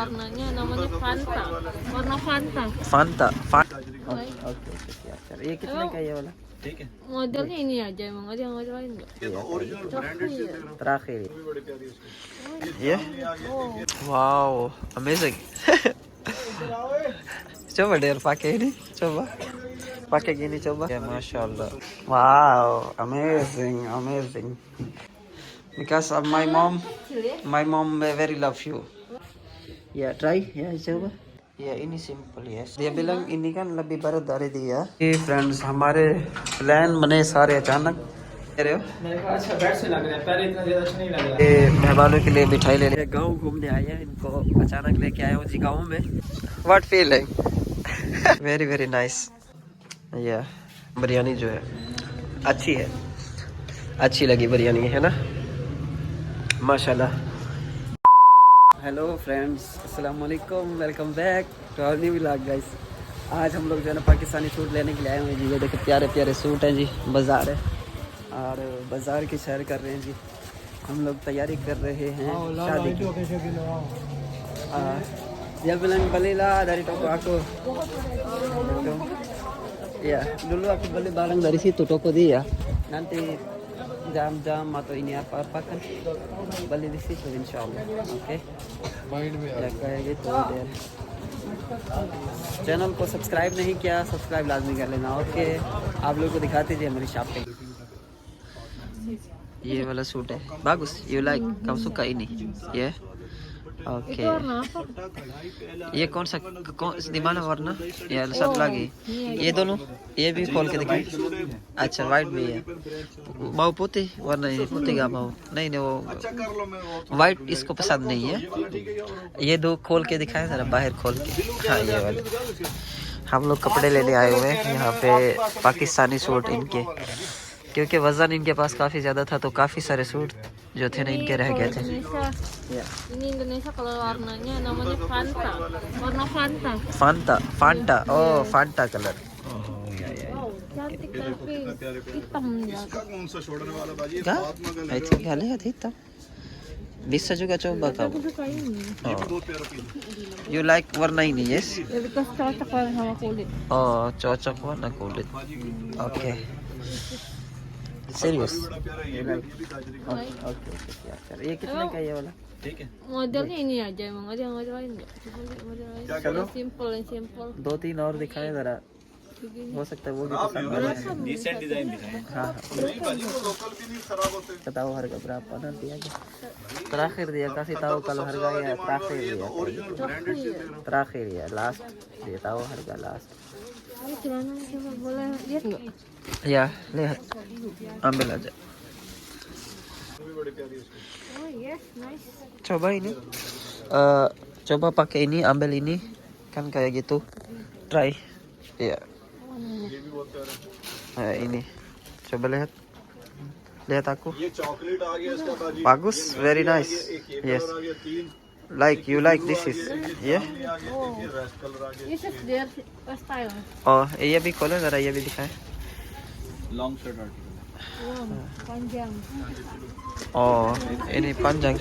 warnanya namanya Fanta. Warna Fanta. Fanta. Oke, oke, siap, siap. ये कितने का है ये वाला? ठीक है। Modelnya ini aja emang ada yang lain enggak? Terakhir. Ya. Wow, amazing. Coba deh pakai ini, coba. Pakai gini coba. Ya, masya Allah. Wow, amazing, amazing. Because of my mom very love you. Ya, try, ya coba. Ya ini simple yes. Dia bilang ini kan lebih berat dari dia. ये friends हमारे plan बने सारे अचानक। कह रहे हो? मेरे को अच्छा बैट से लग रहा है, पहले इतना ज्यादा अच्छा नहीं लग रहा है। ये मेहमानों के लिए मिठाई ले रहे गाँव घूमने आए हैं, इनको अचानक लेके आया हूँ जी गाँव में। What feeling? Very very nice. या बिरयानी जो है अच्छी है, अच्छी लगी बिरयानी है ना, माशाल्लाह। हेलो फ्रेंड्स, अस्सलाम वालेकुम, welcome back to our new vlog guys. आज हम लोग जो है ना पाकिस्तानी सूट लेने के लिए आए हुए हैं जी। ये देखो प्यारे प्यारे सूट हैं जी, बाज़ार है और बाज़ार की सैर कर रहे हैं जी। हम लोग तैयारी कर रहे हैं शादी की। dia bilang belilah dari toko aku. Ya, dulu aku beli barang dari situ toko dia. Nanti jam-jam atau ini apa-apa kan beli di situ insyaallah. Oke. Ya kayak gitu dia. Channel को subscribe नहीं किया, subscribe लाजमी कर लेना। Okay, आप लोगों को दिखाते थे हमारी शॉपिंग। ये वाला सूट है bagus, you like, kamu suka ini ya? Oke. ये कौन सा di mana warna? Ya satu lagi. ये दोनों, ये भी खोल के दिखाएं। अच्छा वाइट भी है। mau putih, warna ini putih nggak mau? नहीं नहीं, वो वाइट इसको पसंद नहीं है। ये दो खोल के दिखाएं जरा, बाहर खोल के। हाँ ये वाले। हम लोग कपड़े लेने आए हुए हैं यहाँ पे पाकिस्तानी सूट इनके, क्योंकि वजन इनके पास काफ़ी ज़्यादा था तो काफ़ी सारे सूट जो थे ना इनके रह गए थे। Ini Indonesia kalau warnanya namanya Fanta. Warna Fanta. Fanta. Oh, Fanta color. Wow, cantik tapi hitam ya. Enggak? Itu enggak lihat hitam. Bisa juga coba kamu. Suka ini. Oh. You like warna ini, yes? Ya because cocok banget sama kulit. Oh, cocok warna kulit. Oke. Serius? Oke, siap. ये कितने का ये वाला? ठीक है। Modelnya ini aja emang ada yang lain enggak? Cuma model lain. Yang simple, yang simple. 2-3 और दिखाएं जरा, हो सकता है वो भी पसंद आ जाए। डिसेंट डिजाइन दिखाएं। हाँ tahu harga berapa nanti aja. Terakhir dia kasih tahu kalau harganya terakhir ya last, dia tahu harga last. Ini celana coba boleh lihat enggak? Ya lihat, ambil aja. Oh yes, nice. Coba ini, coba pakai ini, ambil ini kan kayak gitu, try. Iya. Nah, ini coba lihat, lihat aku. Bagus, very nice. Yes. Like you like this is, yeah. This is their style. Oh, ये भी खोलो जरा, ये भी दिखाएं. Long shirt article. Wow, panjang. Oh, ini panjang.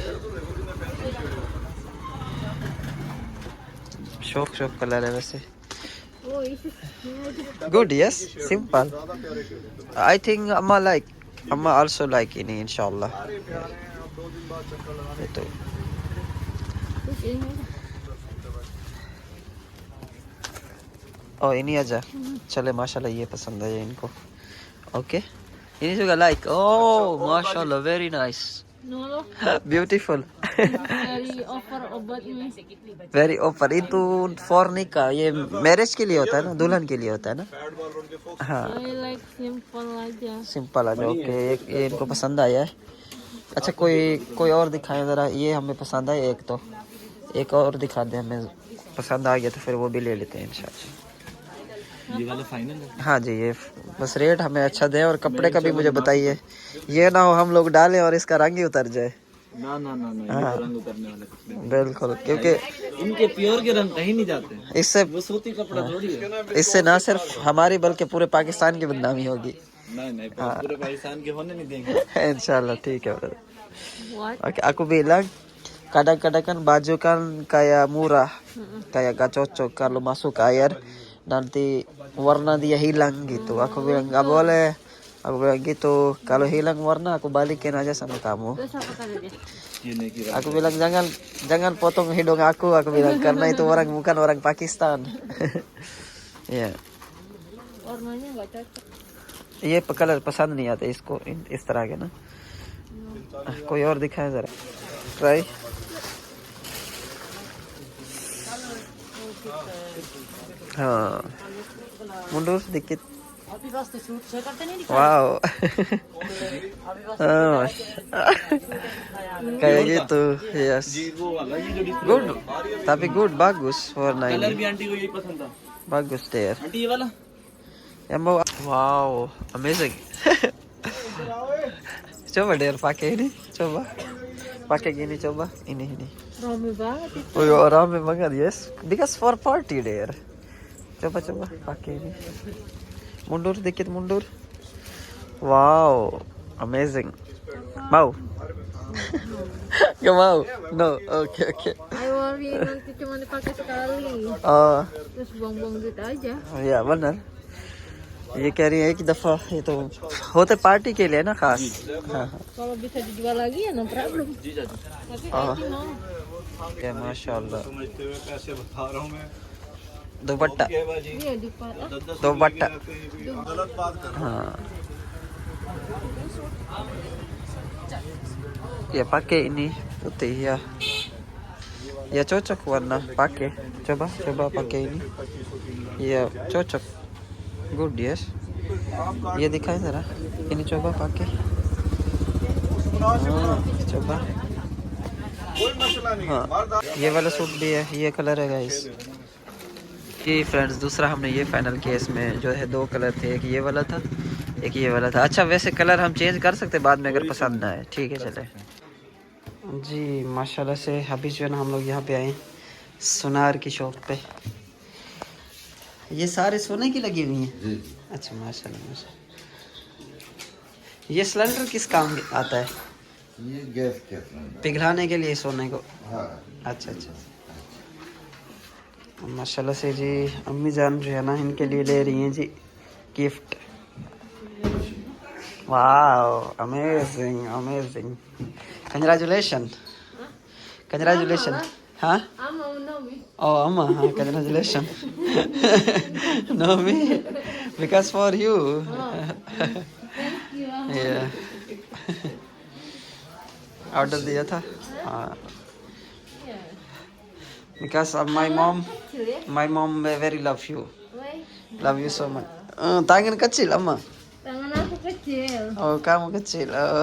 Shock colour है वैसे. Oh, this is ini aja. Good, yes, simple. I think Amma also like ini inshallah. Itu. Terus ini aja. Oh ini aja. चले माशाल्लाह ये पसंद है इनको. Okay. Ini juga like. Oh, mashallah, very nice. No loh, Beautiful. dari over obatnya. Very over. itu for nikah, ये marriage के लिए होता है ना, दुल्हन के लिए होता है ना. हाँ, I like simple aja. Simple आ जाओ. ओके, ये इनको पसंद आया है. अच्छा कोई और दिखाएं जरा, ये हमें पसंद आया एक, तो एक और दिखा दें, हमें पसंद आ गया तो फिर वो भी ले लेते हैं इंशाल्लाह. ये वाला फाइनल है। हाँ जी, ये बस रेट हमें अच्छा दे और कपड़े का भी मुझे बताइए, ये ना हो हम लोग डालें और इसका रंग ही उतर जाए. ना ना ना ना, ये रंग उतरने वाले कपड़े बिल्कुल, क्योंकि इनके प्योर के रंग कहीं नहीं जाते। इससे वो सूती कपड़ा थोड़ी है। इससे ना सिर्फ हमारी बल्कि पूरे पाकिस्तान की बदनामी होगी. नहीं नहीं, पूरे पाकिस्तान के होने नहीं देंगे। इंशाल्लाह. ठीक है. What? Oke, aku bilang kadang-kadang kan baju kan kayak murah, kayak gak cocok kalau masuk air nanti warna dia hilang gitu. Aku bilang nggak boleh. Aku bilang gitu, kalau hilang warna aku balikin aja sama kamu. Terus apa kata dia? ये नहीं किया Aku bilang jangan potong hidung aku bilang karena itu orang bukan orang Pakistan. Iya. Warnanya nggak cocok. ये colour पसंद नहीं आते इसको इस तरह के ना कोई और दिखाए जरा ट्राई हाँ mundur sedikit wow oh, kayak gitu yes वो वाला ये जो display good tapi good bagus warna colour ini भी आंटी को यही पसंद था bagus deh आंटी ये वाला yang mau wow amazing coba deh pakai ini coba pakai gini coba ini Rame banget itu. oh ya rame banget yes because for party deh coba pakai ini mundur dikit mundur wow amazing mau gak mau no oke I worry nanti cuma dipakai sekali. oh Terus buang-buang duit aja. या benar ये कह रही है एक दफा ये तो होते पार्टी के लिए ना खास हाँ Kalau bisa dijual lagi ya no problem. Tapi हाँ I know. क्या माशाल्लाह दुपट्टा Iya dipatah. दुपट्टा हाँ ya pakai ini putih ya cocok warna pakai coba pakai ini ya cocok good yes ये दिखाए जरा ini coba pakai coba हाँ ये वाला सूट भी है ये कलर है गाइस ये फ्रेंड्स दूसरा हमने ये फाइनल किया इसमें जो है 2 कलर थे एक ये वाला था एक ये वाला था अच्छा वैसे कलर हम चेंज कर सकते बाद में अगर पसंद ना आए ठीक है चले जी माशाल्लाह से अभी जो है ना हम लोग यहाँ पे आए सुनार की शॉप पे ये सारे सोने की लगी हुई हैं अच्छा माशाल्लाह ये सिलेंडर किस काम आता है ये गैस के पिघलाने के लिए सोने को हाँ अच्छा माशाल्लाह से जी अम्मी जान जो है ना इनके लिए ले रही हैं जी गिफ्ट वाओ अमेजिंग कंग्रेचुलेशन हाँ Ama Naomi. oh अम्मा हाँ congratulation Naomi because for you Thank you. yeah order दिया था हाँ Yeah. because of my mom very love you Wait. love you so much tangan kecil अम्मा Tangan aku kecil. oh kamu kecil oh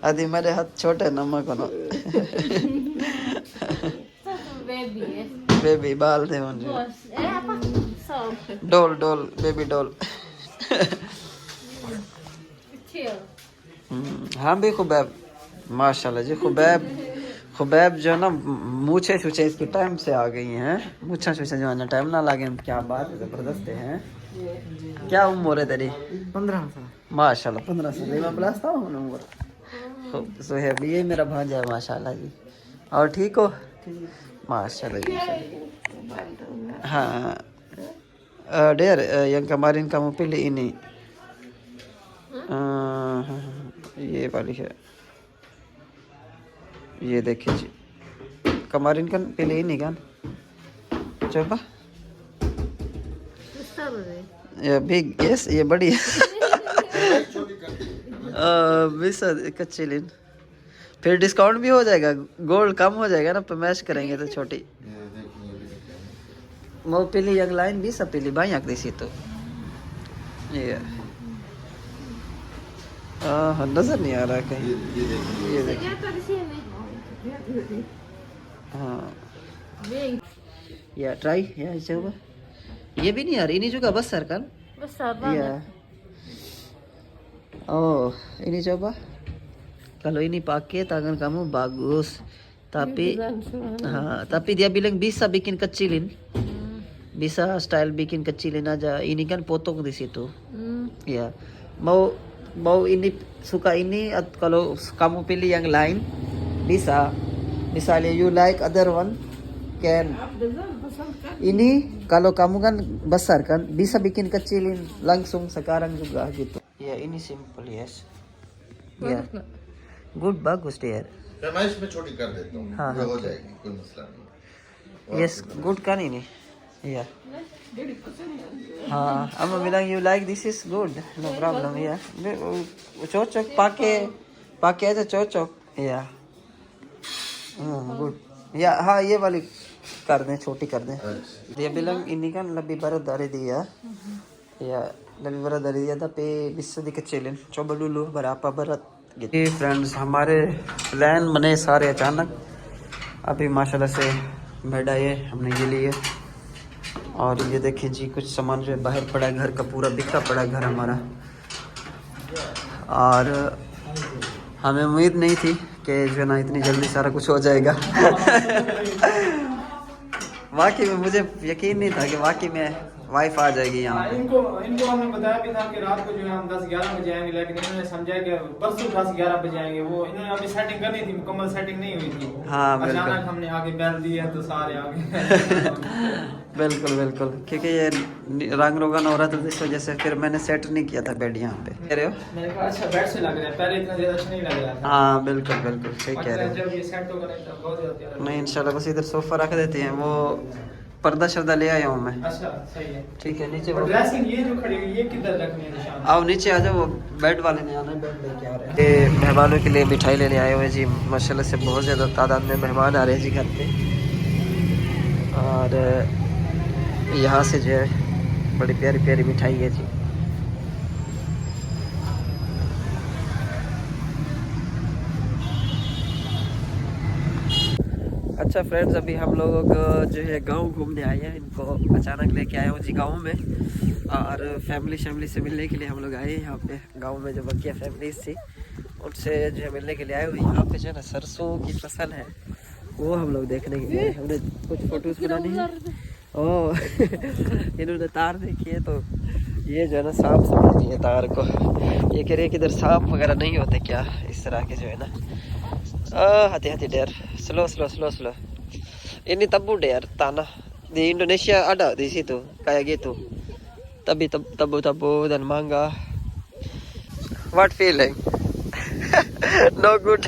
adi मेरे हाथ छोटे नम्मा को no Baby ya. baby बाल थे मुझे Bos. Apa? Sob. doll baby doll Kecil. हाँ भी खुबैब माशाल्लाह जी खुबैब जो है ना मूछे छूछे इसकी टाइम से आ गई हैं मूछा छूछे जो है ना टाइम ना लगे क्या बात है जबरदस्त है क्या उम्र है तेरी 15 साल माशाल्लाह 15 साल मैं बुलाता हूँ उम्र खूब सुहेब ये मेरा भांजा है माशाल्लाह जी और ठीक हो माशाल्लाह जी हाँ der yang kemarin kamu pilih ini ये वाली है ये देखिए जी kemarin kan pilih ini kan coba Besar deh. ya big yes ये बड़ी है bisa kecilin फिर डिस्काउंट भी हो जाएगा गोल्ड कम हो जाएगा ना तो मैच करेंगे तो छोटी mau pilih yang lain bisa pilih banyak di situ iya नजर नहीं आ रहा कहीं ये देखिए Ternyata di sini. हाँ Bing. ya try ya coba ये भी नहीं आ रही ini juga besar kan Besar iya banget. oh ini coba kalau ini pakai tangan kamu bagus tapi tapi dia bilang bisa bikin kecilin bisa style bikin kecilin aja ini kan potong di situ ya mau ini suka ini kalau kamu pilih yang lain bisa Misalnya you like other one, can. Ini kalau kamu kan besar kan, bisa bikin kecilin langsung sekarang juga gitu. Ya ini simple yes. Ya. Good bagus dia. मैं इसमें छोटी कर देता हूँ हाँ, ये हाँ। हो जाएगी कोई मसला नहीं Yes, good kan ini. Iya. Ama bilang you like this is good, no problem ya. Cocok pakai aja cocok. Iya. Good. Ya, ये वाली कर दें छोटी कर दें. Dia bilang ini kan lebih berat dari dia. Ya, lebih berat dari dia tapi bisa dikecilin. Coba dulu berapa berat gitu. Friends हमारे plan बने सारे अचानक. अभी माशाल्लाह से बेड आए हमने ये लिए और ये देखिए जी कुछ सामान जो है बाहर पड़ा है, घर का पूरा बिखरा पड़ा है घर हमारा। और हमें उम्मीद नहीं थी कि जो है ना इतनी जल्दी सारा कुछ हो जाएगा। वाकई में मुझे यकीन नहीं था कि वाकई में वाइफ आ जाएगी यहाँ पे। इनको हमने बताया भी था कि रात को जो है हम 10-11 बजे आएंगे, लेकिन इन्होंने समझा कि परसों 10-11 बजे आएंगे। वो इन्होंने अभी सेटिंग करनी थी, मुकम्मल सेटिंग नहीं हुई थी। हाँ, बिल्कुल। अचानक हमने आगे बैल दिया तो सारे आ गए। बिल्कुल बिल्कुल, क्योंकि ये रंग रोगन हो रहा था इस वजह से फिर मैंने सेट नहीं किया था बेड यहाँ पे। कह रहे हो? मैंने कहा अच्छा बेड से लग रहा है, पहले इतना ज्यादा अच्छा नहीं लग रहा था। हाँ बिल्कुल बिल्कुल सही कह रहे हो। जब ये सेट होगा तो बहुत ज्यादा प्यारा लगेगा। नहीं इंशाल्लाह बस इधर सोफा रख देते हैं, वो पर्दा शर्दा ले आया हूँ मैं। अच्छा सही है। ठीक है नीचे और ड्रेसिंग ये जो खड़ी हुई ये किधर रखनी है निशान? आओ नीचे आ जाओ, वो बेड वाले ने आना है, बेड लेके आ रहे हैं। ये मेहमानों के लिए मिठाई लेने आए हुए हैं जी, माशाल्लाह से बहुत ज़्यादा तादाद में मेहमान आ रहे हैं जी घर पे। और यहाँ से जो है बड़ी प्यारी प्यारी मिठाई है जी। अच्छा फ्रेंड्स, अभी हम लोग जो है गांव घूमने आए हैं, इनको अचानक लेके आए हूँ जी गांव में। और फैमिली से मिलने के लिए हम लोग आए हैं यहाँ पे। गांव में जो बकिया फैमिलीज थी उनसे जो है मिलने के लिए आए हुए। यहाँ पे जो है ना सरसों की फसल है, वो हम लोग देखने के लिए हमने कुछ फोटोज बनानी है। ओह इन्होंने तार देखी है तो ये जो है ना सांप समझ नहीं है तार को। ये कह रहे कि इधर सांप वगैरह नहीं होते क्या, इस तरह के जो है ना। hati-hati der, slow. Ini tabu der, tanah di Indonesia ada di situ kayak gitu. Tapi tabu dan mangga. What feeling? No good.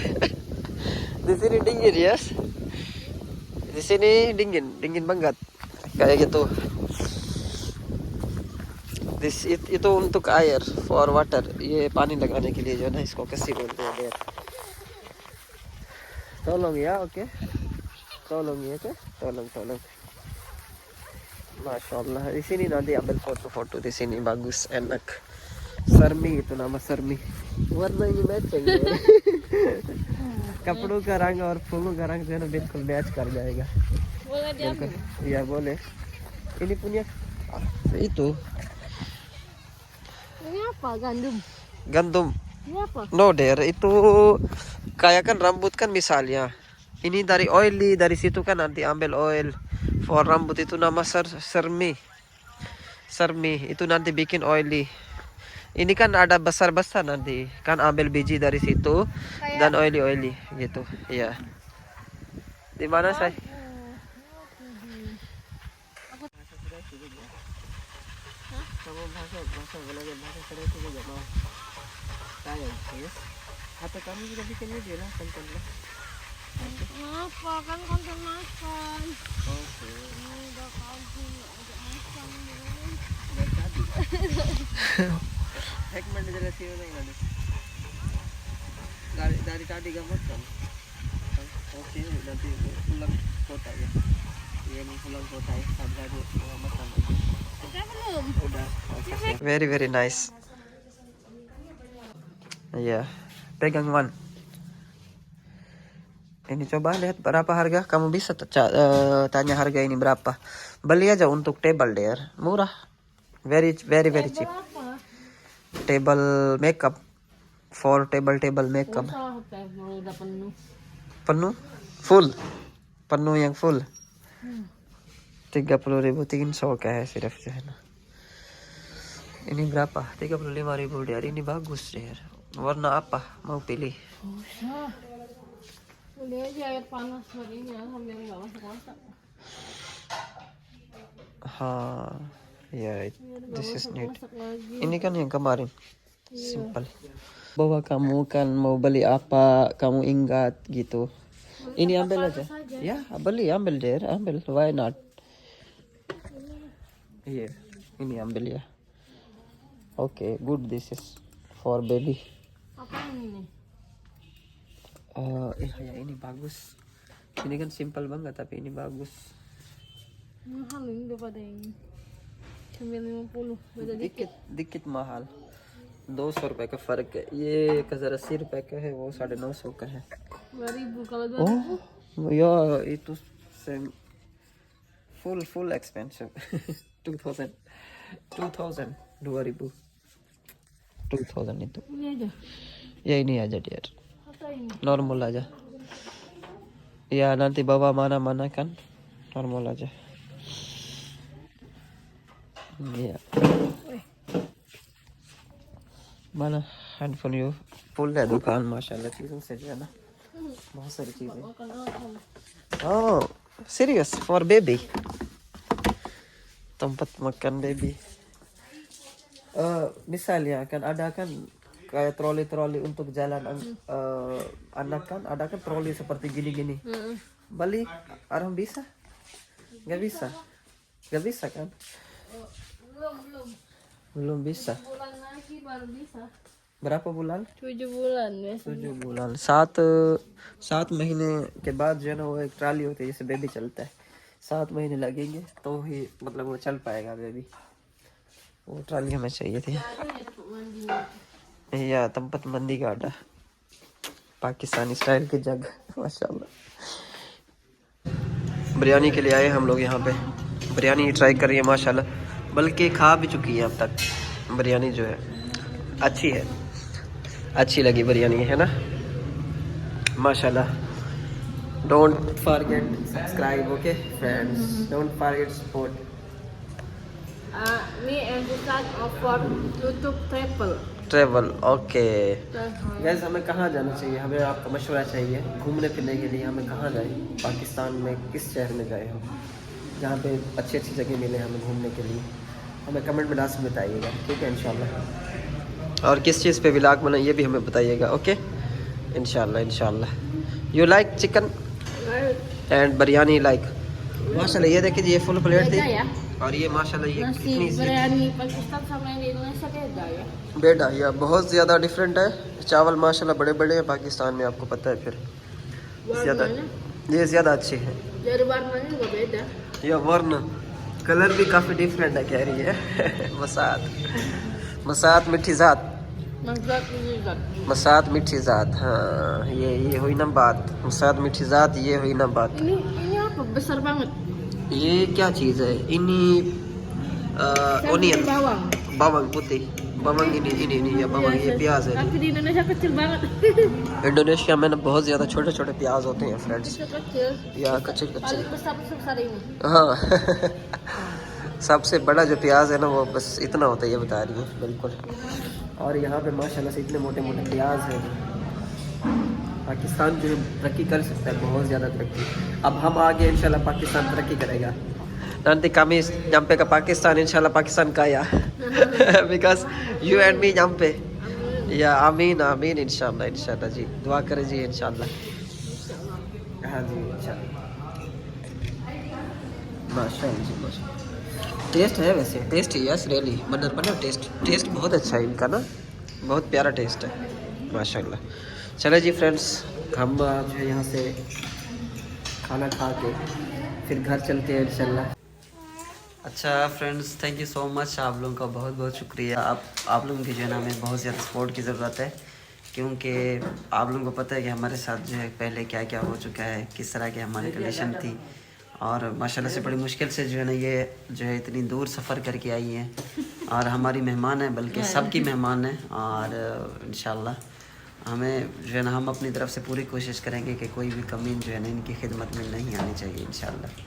Di sini dingin yes. Di sini dingin banget kayak gitu. Itu untuk air, for water. ये पानी लगाने के लिए जो है ना इसको कैसे बोलते हैं der. Tolong ya, oke. Tolong ya, oke. Tolong. Masya Allah. Di sini nanti ambil foto-foto di sini bagus, enak. Sarmi itu nama Sarmi. Warna ini matching. कपड़ों का रंग और फूलों का रंग जो है ना बिल्कुल मैच कर जाएगा। Boleh diambil? Iya boleh. Ini punya itu Ini apa? gandum. Ini apa? No der, itu kayak kan rambut kan misalnya. Ini dari oily, dari situ kan nanti ambil oil for rambut, itu nama sermi. Itu nanti bikin oily. Ini kan ada besar-besar nanti kan ambil biji dari situ dan oily gitu. Iya. Di mana saya? Atau kamu juga bikin video lah, konten lah. Kenapa? Kan konten makan. Oke. Ini udah kaji, ajak makan. Dari tadi. Hekman dijelasin ulang nanti. Dari tadi gak makan. Oke, nanti pulang kota ya. Iya pulang kota ya. Tadi mau makan. Udah belum? Udah. Very nice. Iya. Pegang one. Ini coba lihat berapa harga. Kamu bisa tanya harga ini berapa. Beli aja untuk table der. Murah. Very cheap. Apa? Table makeup. For table makeup. Usah kalau udah penuh. Penuh? Full. Penuh yang full. 30.300 का है सिर्फ जो है ना. Ini berapa? 35.000 der. Ini bagus der. Warna apa? Mau pilih? Usah. Dia aja air panas begini ya sambil nggak masak-masak. Yeah, this is neat. Masak lagi. Ini kan yang kemarin. Simple. Bahwa kamu kan mau beli apa, kamu ingat gitu. Ini ambil aja. Ya, ambil der, ambil. Why not? Iya, ini ambil ya. Okay, good. This is for baby. Apa ini nih? Ya ini bagus. Ini kan simple banget tapi ini bagus. Mahal ini daripada ini. 950, beda dikit. दिक्कत महल 200 रुपए का फर्क है ये 1080 रुपए का है वो 950 का है 2000 kalau 2000. Oh ya itu same full expensive 2000 itu Ini aja. ya ini aja dia Atau ini. normal aja ya nanti bawa mana-mana kan normal aja iya mana handphone you full है दुकान माशाल्लाह चीज़ों से जो है ना बहुत सारी चीजें oh serious for baby tempat makan baby misalnya kan ada kan kayak troli untuk jalan anak kan ada kan troli seperti gini balik orang bisa nggak bisa kan belum bisa Bulan lagi baru bisa. berapa bulan 7 bulan biasanya. 7 bulan 7 महीने के बाद जो है ना वो एक trolley होती है जैसे बेबी चलता है 7 महीने लगेंगे तो ही मतलब वो चल पाएगा बेबी वो ट्राली हमें चाहिए थी या tempat mandi का ada पाकिस्तानी स्टाइल की जगह माशाल्लाह बिरयानी के लिए आए हम लोग यहाँ पे बिरयानी ट्राई कर रही है माशाल्लाह बल्कि खा भी चुकी है अब तक बिरयानी जो है अच्छी लगी बिरयानी है ना माशाल्लाह don't forget subscribe okay friends don't forget support Me and the start of for YouTube travel okay gas हमें कहाँ जाना चाहिए हमें आपका मशवरा चाहिए घूमने फिरने के लिए हमें कहाँ जाए पाकिस्तान में किस शहर में जाए हम जहाँ पे अच्छी जगह मिले हमें घूमने के लिए हमें कमेंट में लास्ट में बताइएगा ठीक है इंशाल्लाह और किस चीज़ पे व्लॉग बनाए ये भी हमें बताइएगा ओके इंशाल्लाह you like chicken and biryani like माशाल्लाह ये देखिए ये फुल प्लेट थी और ये माशाल्लाह ये Nasi कितनी biryani Pakistan sama yang di Indonesia beda ya. बेटा यह बहुत ज़्यादा डिफरेंट है चावल माशाल्लाह बड़े हैं पाकिस्तान में आपको पता है फिर ये ज़्यादा अच्छी है Dari warnanya juga beda. यह वर्ण कलर भी काफ़ी डिफरेंट है कह रही है मसात मीठी ज़ात मसात मीठी ज़ात हाँ ये हुई ना बात मसात मीठी ज़ात ये हुई ना बात Ini apa besar banget. ये क्या चीज़ है onion bawang putih bawang ini ya bawang ये प्याज है Tapi di Indonesia kecil banget. Indonesia में ना बहुत ज़्यादा छोटे प्याज होते हैं फ्रेंड्स Kecil. या कच्चे Paling besar ini. हाँ सबसे बड़ा जो प्याज है ना वो बस इतना होता है ये बता रही है बिल्कुल और यहाँ पे माशाल्लाह से इतने मोटे प्याज हैं पाकिस्तान जो तरक्की कर सकता है बहुत ज़्यादा तरक्की अब हम आगे इंशाल्लाह पाकिस्तान तरक्की करेगा nanti kami nyampe ke Pakistan insyaallah Pakistan kaya because you and me nyampe ya amin insyaallah जी दुआ करें जी इंशाल्लाह हाँ जी इंशाल्लाह माशाल्लाह जी माशाल्लाह टेस्ट है वैसे टेस्ट यस रियली बना टेस्ट बहुत अच्छा है इनका ना बहुत प्यारा टेस्ट है माशाल्लाह चलो जी फ्रेंड्स हम जो है यहाँ से खाना खा के फिर घर चलते हैं इंशाल्लाह अच्छा friends thank you so much आप लोगों का बहुत शुक्रिया आप लोगों की जो है ना हमें बहुत ज़्यादा सपोर्ट की ज़रूरत है क्योंकि आप लोगों को पता है कि हमारे साथ जो है पहले क्या हो चुका है किस तरह की हमारी कंडीशन थी और माशाल्लाह से बड़ी मुश्किल से जो है ना ये जो है इतनी दूर सफ़र करके आई हैं और हमारी मेहमान है बल्कि सबकी मेहमान है और इंशाल्लाह हमें जो है ना हम अपनी तरफ से पूरी कोशिश करेंगे कि कोई भी कमी जो है ना इनकी खिदमत में नहीं आनी चाहिए इंशाल्लाह।